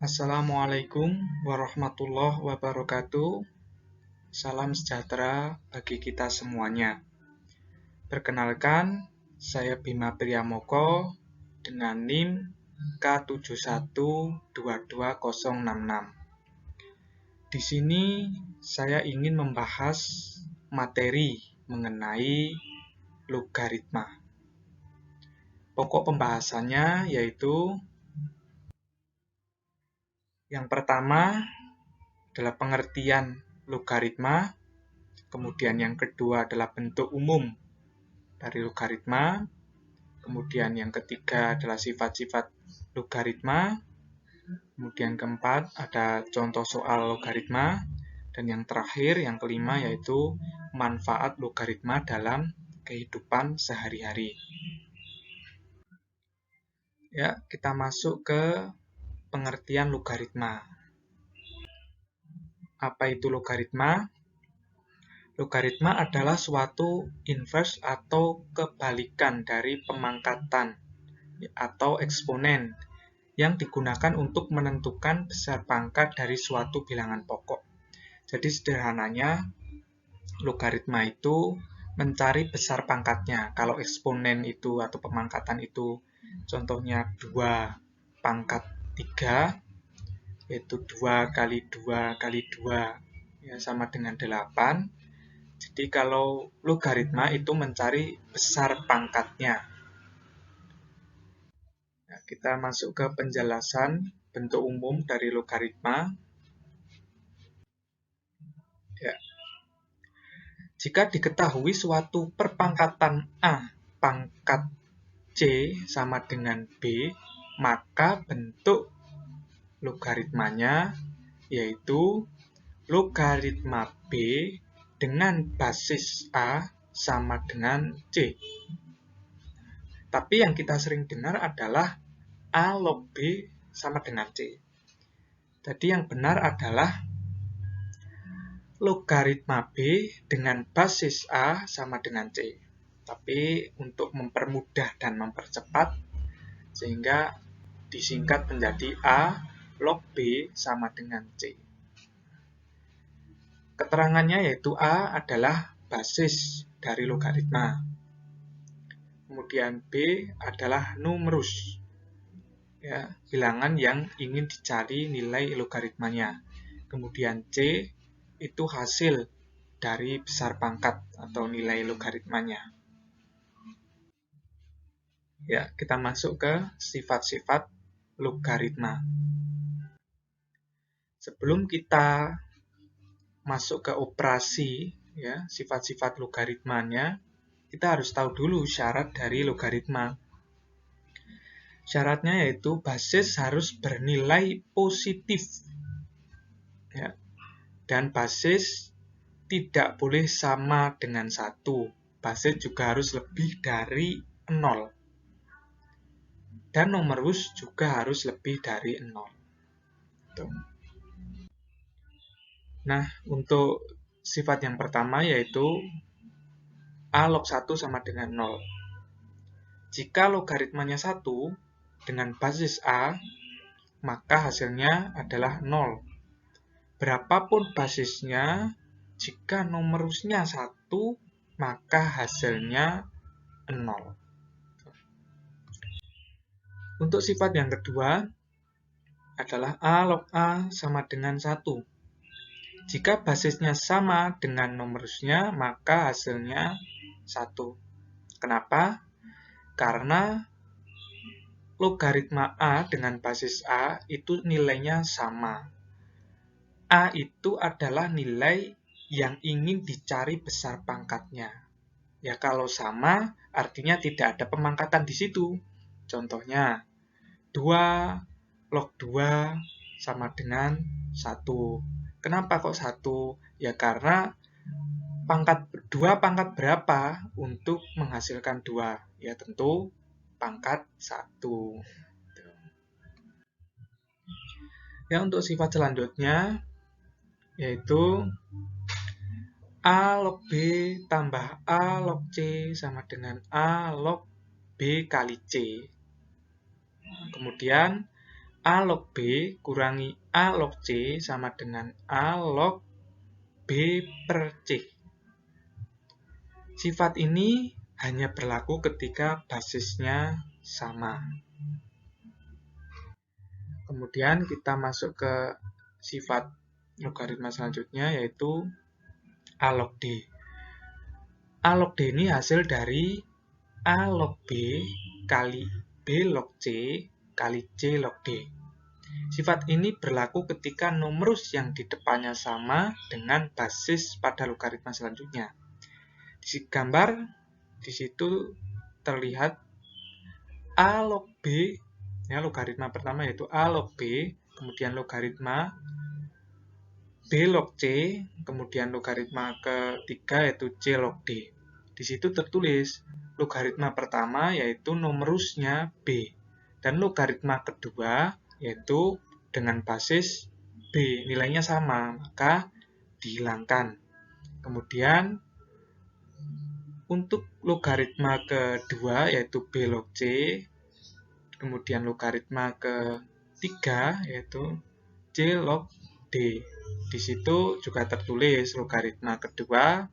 Assalamualaikum warahmatullahi wabarakatuh. Salam sejahtera bagi kita semuanya. Perkenalkan, saya Bima Priyamoko dengan NIM K7122066. Di sini saya ingin membahas materi mengenai logaritma. Pokok pembahasannya yaitu yang pertama adalah pengertian logaritma, kemudian yang kedua adalah bentuk umum dari logaritma, kemudian yang ketiga adalah sifat-sifat logaritma, kemudian keempat ada contoh soal logaritma, dan yang terakhir, yang kelima, yaitu manfaat logaritma dalam kehidupan sehari-hari. Ya, kita masuk ke pengertian logaritma. Apa itu logaritma? Logaritma adalah suatu inverse atau kebalikan dari pemangkatan atau eksponen yang digunakan untuk menentukan besar pangkat dari suatu bilangan pokok. Jadi sederhananya, logaritma itu mencari besar pangkatnya. Kalau eksponen itu atau pemangkatan itu contohnya 2 pangkat 3, yaitu 2 kali 2 kali 2 ya, sama dengan 8. Jadi kalau logaritma itu mencari besar pangkatnya. Nah, kita masuk ke penjelasan bentuk umum dari logaritma. Ya. Jika diketahui suatu perpangkatan A pangkat C sama dengan B, maka bentuk logaritmanya yaitu logaritma B dengan basis A sama dengan C. Tapi yang kita sering dengar adalah A log B sama dengan C. Jadi yang benar adalah logaritma B dengan basis A sama dengan C. Tapi untuk mempermudah dan mempercepat, sehingga disingkat menjadi A log B sama dengan C. Keterangannya yaitu A adalah basis dari logaritma. Kemudian B adalah numerus, ya, bilangan yang ingin dicari nilai logaritmanya. Kemudian C itu hasil dari besar pangkat atau nilai logaritmanya. Ya, kita masuk ke sifat-sifat logaritma. Sebelum kita masuk ke operasi, ya, sifat-sifat logaritmanya, kita harus tahu dulu syarat dari logaritma. Syaratnya yaitu basis harus bernilai positif, ya, dan basis tidak boleh sama dengan 1. Basis juga harus lebih dari 0. Dan numerus juga harus lebih dari 0. Tuh. Nah, untuk sifat yang pertama yaitu A log 1 sama dengan 0. Jika logaritmanya 1 dengan basis A, maka hasilnya adalah 0. Berapapun basisnya, jika numerusnya 1, maka hasilnya 0. Untuk sifat yang kedua adalah A log A sama dengan 1. Jika basisnya sama dengan numerusnya, maka hasilnya 1. Kenapa? Karena logaritma A dengan basis A itu nilainya sama. A itu adalah nilai yang ingin dicari besar pangkatnya. Ya, kalau sama, artinya tidak ada pemangkatan di situ. Contohnya, 2 log 2 sama dengan 1. Kenapa kok 1? Ya, karena 2 pangkat berapa untuk menghasilkan 2? Ya, tentu pangkat 1. Ya, untuk sifat selanjutnya yaitu A log B tambah A log C sama dengan A log B kali C. Kemudian A log B kurangi A log C sama dengan A log B per C. Sifat ini hanya berlaku ketika basisnya sama. Kemudian kita masuk ke sifat logaritma selanjutnya, yaitu A log D. A log D ini hasil dari A log B kali B log C kali C log D. Sifat ini berlaku ketika numerus yang di depannya sama dengan basis pada logaritma selanjutnya. Di gambar di situ terlihat A log B, ya, logaritma pertama yaitu A log B, kemudian logaritma B log C, kemudian logaritma ketiga yaitu C log D. Di situ tertulis logaritma pertama yaitu numerusnya B, dan logaritma kedua yaitu dengan basis B, nilainya sama, maka dihilangkan. Kemudian untuk logaritma kedua yaitu B log C, kemudian logaritma ketiga yaitu C log D. Di situ juga tertulis logaritma kedua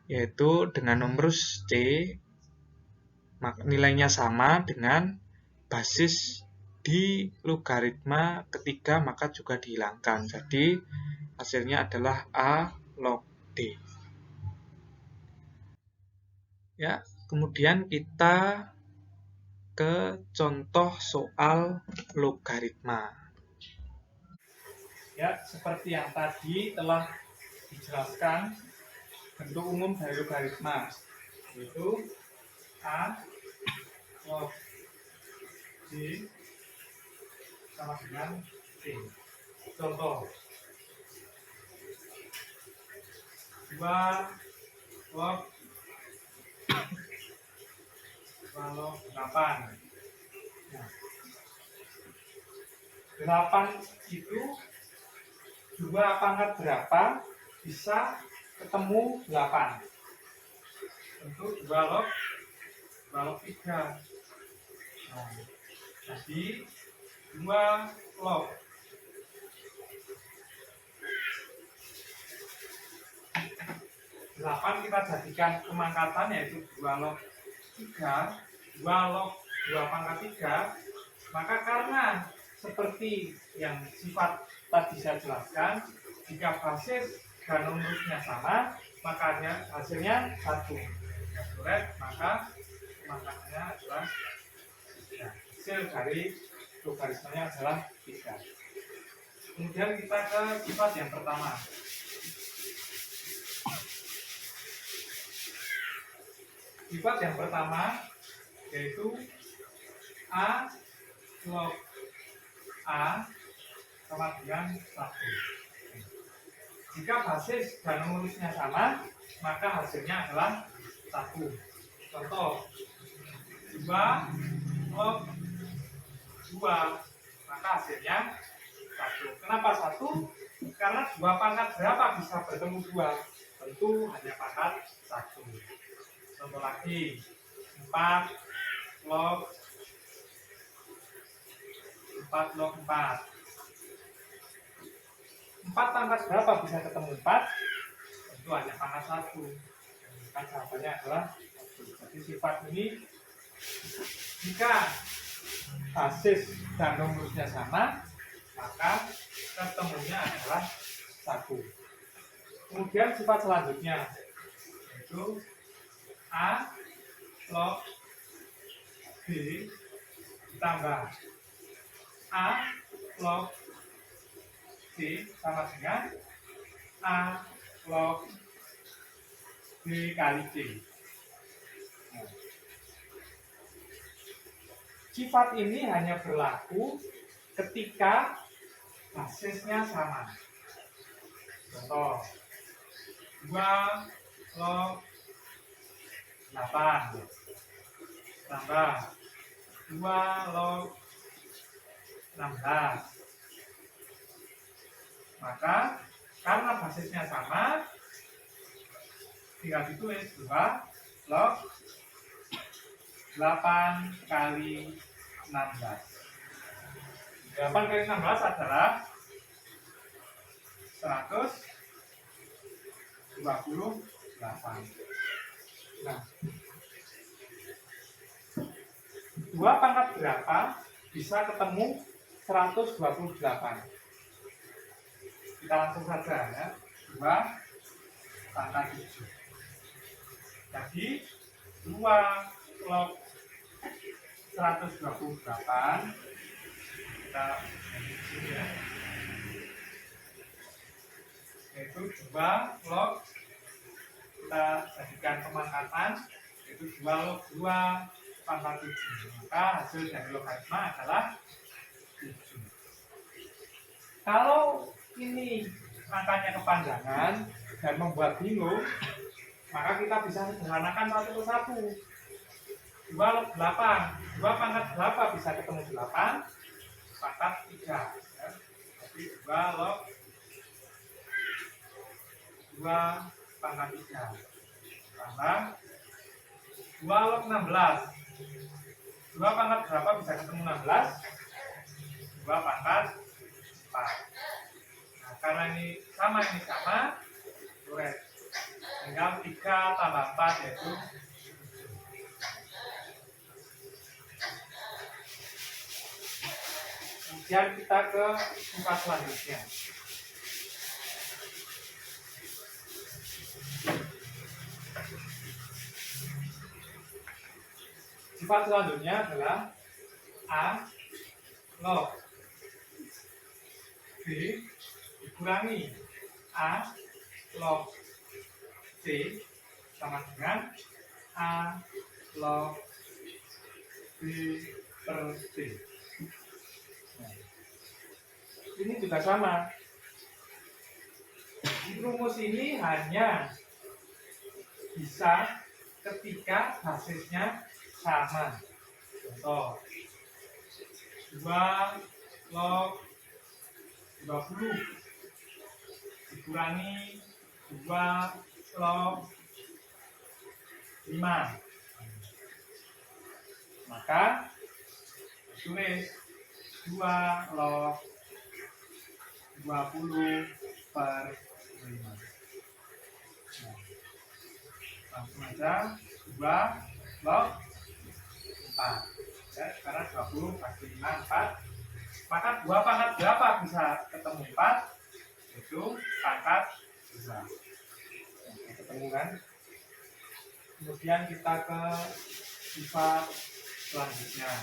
yaitu dengan numerus C, nilainya sama dengan basis di logaritma ketiga, maka juga dihilangkan. Jadi hasilnya adalah A log D. Ya, kemudian kita ke contoh soal logaritma. Ya, seperti yang tadi telah dijelaskan, bentuk umum dari logaritma yaitu A log D sama dengan C. Contoh 2 log 8. Nah, 8 itu 2 pangkat berapa bisa ketemu 8. Tentu 2 log 3. Nah, jadi 2 log 8 kita jadikan pemangkatan yaitu 2 log 3, 2 log 2 pangkat 3, maka karena seperti yang sifat tadi saya jelaskan, jika basis dan numerusnya sama, maka hasilnya 1. Jika sulit, maka pemangkatannya adalah 3. Hasil dari logaritmanya adalah 3. Kemudian kita ke sifat yang pertama. Sifat yang pertama yaitu A log A sama dengan 1. Jika basis dan numerusnya sama, maka hasilnya adalah 1. Contoh 2 log 2, maka hasilnya 1. Kenapa 1? Karena 2 pangkat berapa bisa bertemu 2? Tentu hanya pangkat 1. Contoh lagi 4 log 4. 4 pangkat berapa bisa ketemu 4? Tentu hanya pangkat 1. Maka jawabannya adalah 1. Jadi sifat ini jika basis dan numerusnya sama, maka ketemunya adalah 1. Kemudian sifat selanjutnya yaitu A log B ditambah A log C sama dengan A log B kali C. Nah, sifat ini hanya berlaku ketika basisnya sama. Contoh 2 log 8 tambah 2 log 16. Maka karena basisnya sama, tinggal ditulis 2 log 8 kali 16. 8 kali 16 adalah 128. Nah, 2 pangkat berapa bisa ketemu 128? Kita langsung saja ya. 2 pangkat 7. Jadi 2 log 128 kita ya, yaitu 2 log, kita jadikan pemangkatan, yaitu 2 log 2 pangkat 7. Maka hasil dari logaritma adalah 7. Kalau ini angkanya kepanjangan dan membuat bingung, maka kita bisa sederhanakan satu persatu. 2 log 8, 2 pangkat berapa bisa ketemu 8 pangkat 3 ya. Jadi 2 log 2 pangkat 3 tambah 2 log 16. 2 pangkat berapa bisa ketemu 16? 2 pangkat 4. Nah, karena ini sama, suret. Tinggal 3 tambah 4 yaitu 7. Kemudian kita ke sifat selanjutnya. Sifat selanjutnya adalah A log B dikurangi A log C sama dengan A log B per C. Nah, ini juga sama. Rumus ini hanya bisa ketika basisnya sama. Contoh 2 log 20 dikurangi 2 log 5. Maka tulis 2 log 20 per 5. Nah, langsung aja 2 log 4 ya, karena 20 pasti 5, 4. Maka 2 pangkat berapa bisa ketemu 4? Itu pangkat 2. Nah, ketemu kan? Kemudian kita ke sifat selanjutnya.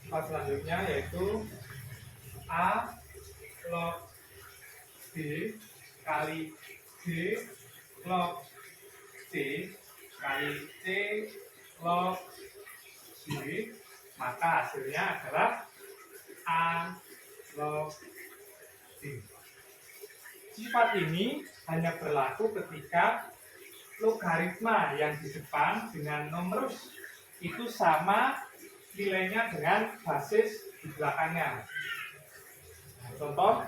Sifat selanjutnya yaitu A log B kali B log C kali C log B, maka hasilnya adalah A log C. Sifat ini hanya berlaku ketika logaritma yang di depan dengan numerus itu sama nilainya dengan basis di belakangnya. Nah, contoh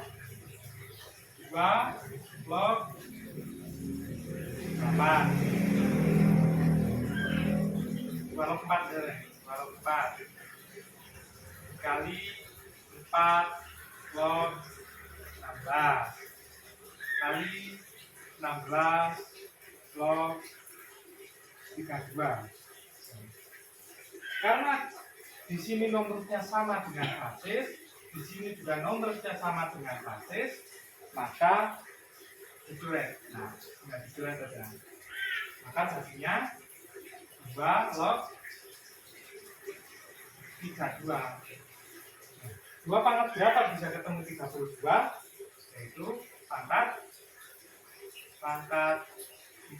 2 log 8, 2 log 4 ya, 2 log 4 kali 4 log 16 kali 16 log 32. Karena di sini nomornya sama dengan basis, di sini juga nomornya sama dengan basis, maka dicoret. Nah, nggak dicoret saja. Maka jadinya 2 log 32. 2 pangkat berapa bisa ketemu 32? Yaitu pangkat 4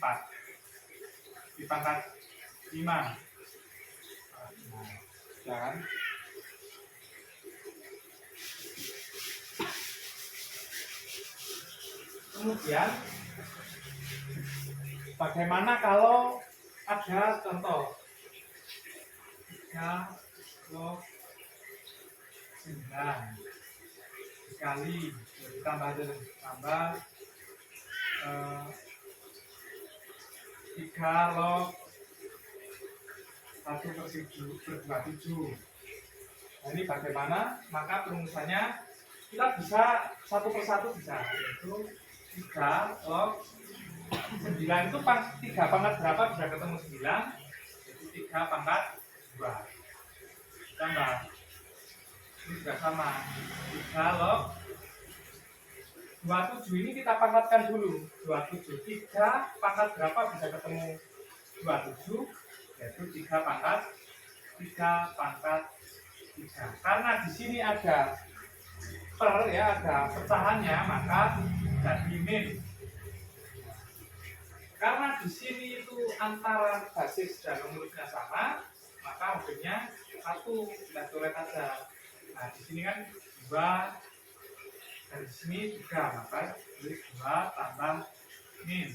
di pangkat 5. Nah, jangan. Kemudian bagaimana kalau ada contoh 3 log 9 dikali tambah 3 log 1/27. Nah, ini bagaimana? Maka perumusannya kita bisa satu persatu bisa, yaitu 3 log 9 itu 3 pangkat berapa bisa ketemu 9, yaitu 3 pangkat 2. Tambah, ini juga sama, 3 log 27 ini kita pangkatkan dulu. 27, 3 pangkat berapa bisa ketemu 27, yaitu 3 pangkat 3. Karena di sini ada ada pecahannya, maka jadi min. Karena di sini itu antara basis dan nomornya sama, maka hasilnya 1, kita coret aja. Nah, di sini kan 2, dan di sini 3, maka jadi 2 tambah min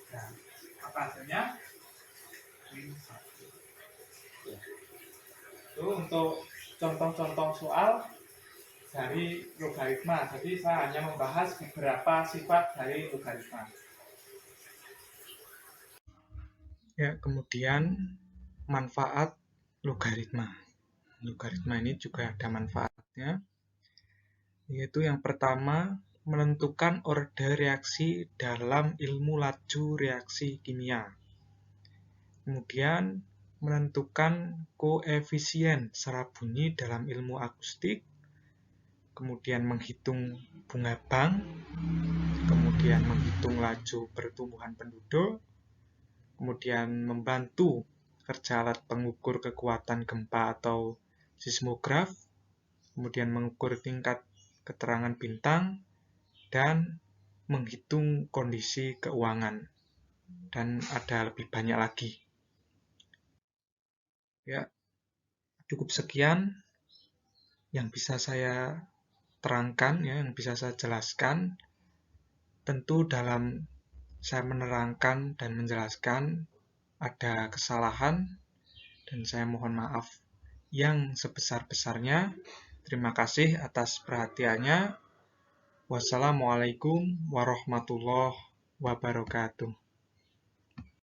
3. Maka hasilnya min 1. Itu untuk contoh-contoh soal dari logaritma. Jadi saya hanya membahas beberapa sifat dari logaritma. Ya, kemudian manfaat logaritma. Logaritma ini juga ada manfaatnya, yaitu yang pertama, menentukan order reaksi dalam ilmu laju reaksi kimia. Kemudian, menentukan koefisien secara bunyi dalam ilmu akustik, kemudian menghitung bunga Bank, kemudian menghitung laju pertumbuhan penduduk, kemudian membantu kerja alat pengukur kekuatan gempa atau seismograf, kemudian mengukur tingkat keterangan bintang, dan menghitung kondisi keuangan. Dan ada lebih banyak lagi. Ya, cukup sekian yang bisa saya terangkan, ya, yang bisa saya jelaskan. Tentu dalam saya menerangkan dan menjelaskan ada kesalahan, dan saya mohon maaf yang sebesar-besarnya. Terima kasih atas perhatiannya. Wassalamualaikum warahmatullahi wabarakatuh.